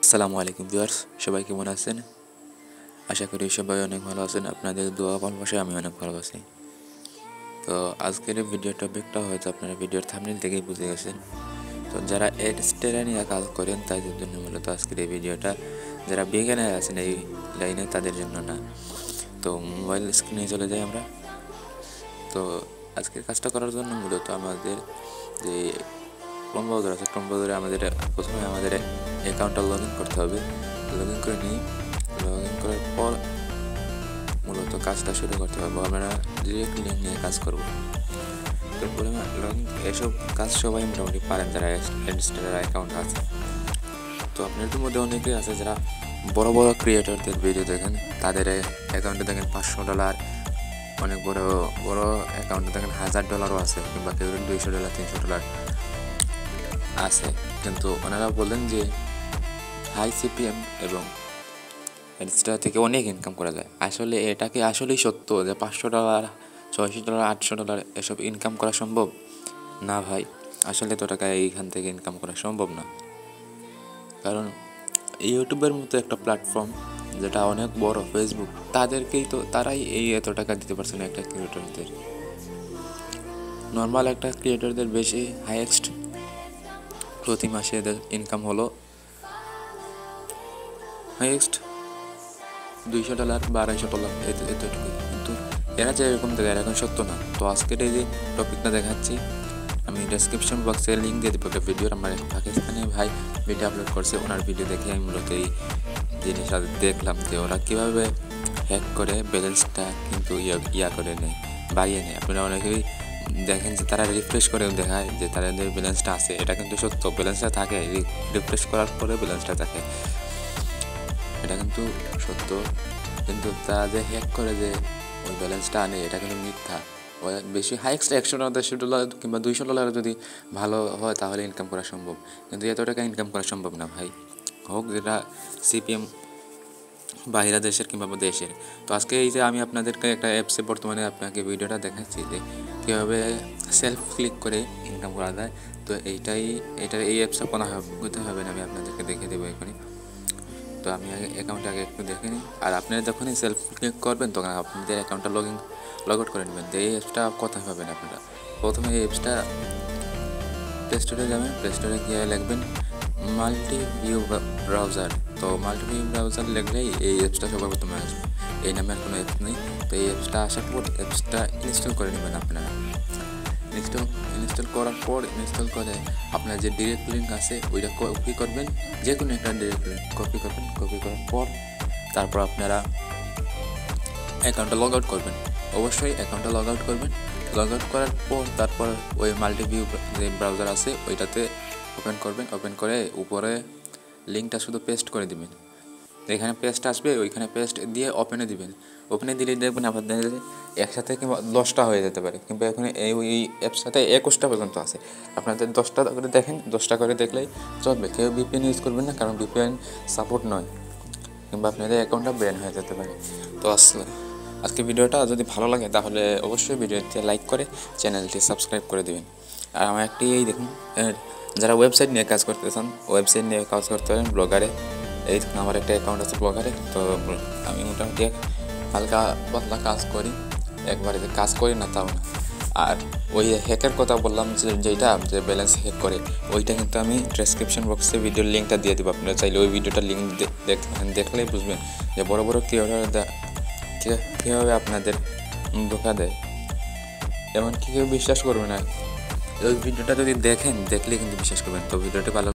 আসসালামু আলাইকুম ভিউয়ার্স, সবাই কেমন আছেন? আশা করি সবাই অনেক ভালো আছেন। আপনাদের দোয়া ভালোবাসায় আমি অনেক ভালো আছি। তো আজকের এই ভিডিও টপিকটা হয়তো আপনারা ভিডিওর থাম্বনেল থেকেই বুঝে গেছেন। তো যারা এডস্টেরা নিয়ে কাজ করেন তাদের জন্য মূলত আজকের এই ভিডিওটা। যারা বিগিনার আছেন এই লাইনে তাদের জন্য না। তো মোবাইল স্ক্রিনে চলে যাই আমরা। তো আজকের কাজটা করার জন্য মূলত আমাদের যে ক্রোম ব্রাউজার আছে, ক্রোম ব্রাউজারে আমাদের প্রথমে আমাদের অ্যাকাউন্টটা লগ ইন করতে হবে। লগ ইন করে নিই, লগ ইন করার পর মূলত কাজটা শুরু করতে হবে। আমরা ডিরেক্ট লিঙ্ক নিয়ে কাজ করবো। তারপরে লগ ইন এসব কাজ সবাই মোটামুটি পারেন যারা এডস্টেরার অ্যাকাউন্ট আছে। তো আপনাদের মধ্যে অনেকেই আছে যারা বড় বড় ক্রিয়েটরদের ভিডিও দেখেন, তাদের অ্যাকাউন্টে দেখেন $500, অনেক বড় বড় অ্যাকাউন্টে দেখেন $1000 আছে, কিংবা কেউ $200 $300 আছে। কিন্তু ওনারা বললেন যে হাই সিপিএম এবং এডস্টেরা থেকে অনেক ইনকাম করা যায়। আসলে এটা কি আসলেই সত্য যে $500 $600 $800 এসব ইনকাম করা সম্ভব? না ভাই, আসলে এত টাকা এইখান থেকে ইনকাম করা সম্ভব না। কারণ ইউটিউবের মতো একটা প্ল্যাটফর্ম যেটা অনেক বড়, ফেসবুক, তারাই এই এত টাকা দিতে পারছে না একটা ক্রিয়েটরদের। নর্মাল একটা ক্রিয়েটরদের বেশি হাইয়েস্ট প্রতি মাসে এদের ইনকাম হলো হাইয়েস্ট $200 বা $250 এতটুকু। কিন্তু এরা যে এরকম দেয়, এরকম সত্য না। তো আজকের এই যে টপিকটা দেখাচ্ছি, আমি ডেসক্রিপশন বক্সে লিঙ্ক দিয়ে দেবো একটা ভিডিওর। আমার এক পাকিস্তানি ভাই ভিডিও আপলোড করছে, ওনার ভিডিও দেখে আমি মূলত এই জিনিসটা দেখলাম যে ওরা কীভাবে হ্যাক করে ব্যালেন্সটা কিন্তু ইয়া করে নেয়, বাড়িয়ে নেয়। আপনারা অনেকেই দেখেন যে তারা রিফ্রেশ করে দেখায় যে তাদের ব্যালেন্সটা আছে। এটা কিন্তু সত্য, ব্যালেন্সটা থাকে, রিফ্রেশ করার পরে ব্যালেন্সটা থাকে, এটা কিন্তু সত্য। কিন্তু তারা যে হ্যাক করে যে ওই ব্যালেন্সটা আনে, এটা কিন্তু মিথ্যা। বেশি হাইয়েস্ট $100 $150 কিংবা $200 যদি ভালো হয় তাহলে ইনকাম করা সম্ভব, কিন্তু এত টাকা ইনকাম করা সম্ভব না ভাই, হোক যেটা সিপিএম বাইরা দেশের কিংবা দেশের। তো আজকে এই যে আমি আপনাদেরকে একটা অ্যাপসে বর্তমানে আপনাকে ভিডিওটা দেখাচ্ছি যে কীভাবে সেলফ ক্লিক করে ইনকাম করা যায়। তো এই অ্যাপসটা কোথায় হবে না, আমি আপনাদেরকে দেখে দেবো এখানে। তো আমি অ্যাকাউন্টে আগে একটু দেখে নিই। আর আপনারা যখনই সেলফ ক্লিক করবেন তখন আপনাদের অ্যাকাউন্টটা লগ আউট করে নেবেন। তো এই অ্যাপসটা কোথায় পাবেন আপনারা? প্রথমে এই অ্যাপসটা প্লে স্টোরে যাবেন, প্লে স্টোরে গিয়ে লিখবেন মাল্টিভিউ ব্রাউজার। তো মাল্টিভিউ ব্রাউজার লিখলেই এই অ্যাপসটা সবার প্রথমে আসবে। এই নামের কোনো অ্যাপস নেই। তো এই অ্যাপসটা আসার পর অ্যাপসটা ইনস্টল করে নেবেন আপনারা। ইনস্টল করার পর ইনস্টল করে আপনার যে ডিরেক্ট লিঙ্ক আছে ওইটা কপি করবেন, যে কোনো একটা ডিরেক্ট লিঙ্ক কপি করবেন। কপি করার পর তারপর আপনারা অ্যাকাউন্টটা লগ আউট করবেন। অবশ্যই অ্যাকাউন্টটা লগ আউট করবেন। লগ আউট করার পর তারপর ওই মাল্টিভিউ যে ব্রাউজার আছে ওইটাতে ওপেন করবেন। ওপেন করে উপরে লিঙ্কটা শুধু পেস্ট করে দিবেন। এখানে পেস্ট আসবে, ওইখানে পেস্ট দিয়ে ওপেনে দিবেন। ওপেনে দিলে দেখবেন আপনাদের একসাথে কিংবা 10টা হয়ে যেতে পারে, কিংবা এখানে এই অ্যাপসটাতে 21টা পর্যন্ত আছে। আপনাদের 10টা করে দেখেন, 10টা করে দেখলেই চলবে। কেউ ভিপিএন ইউজ করবেন না, কারণ ভিপিএন সাপোর্ট নয়, কিংবা আপনাদের অ্যাকাউন্টটা ব্যান হয়ে যেতে পারে। তো আজকে ভিডিওটা যদি ভালো লাগে তাহলে অবশ্যই ভিডিওতে লাইক করে চ্যানেলটি সাবস্ক্রাইব করে দেবেন। আর আমার একটি এই দেখুন, যারা ওয়েবসাইট নিয়ে কাজ করতে চান, ওয়েবসাইট নিয়ে কাজ করতে পারেন ব্লগারে। এই দেখুন আমার একটা অ্যাকাউন্ট আছে ব্লগারে। তো আমি মোটামুটি হালকা পাতলা কাজ করি, একবারে যে কাজ করি না তাও না। আর ওই হ্যাকের কথা বললাম যেটা যে ব্যালেন্স হ্যাক করে, ওইটা কিন্তু আমি ডেসক্রিপশন বক্সে ভিডিওর লিঙ্কটা দিয়ে দেবো। আপনারা চাইলে ওই ভিডিওটার লিঙ্ক দেখলেই বুঝবেন যে বড় বড় কীভাবে আপনাদের ধোঁকা দেয়। এমনকি কেউ বিশ্বাস করবে না। ওই ভিডিওটা যদি দেখলে কিন্তু বিশ্বাস করবেন। তো ভিডিওটা ভালো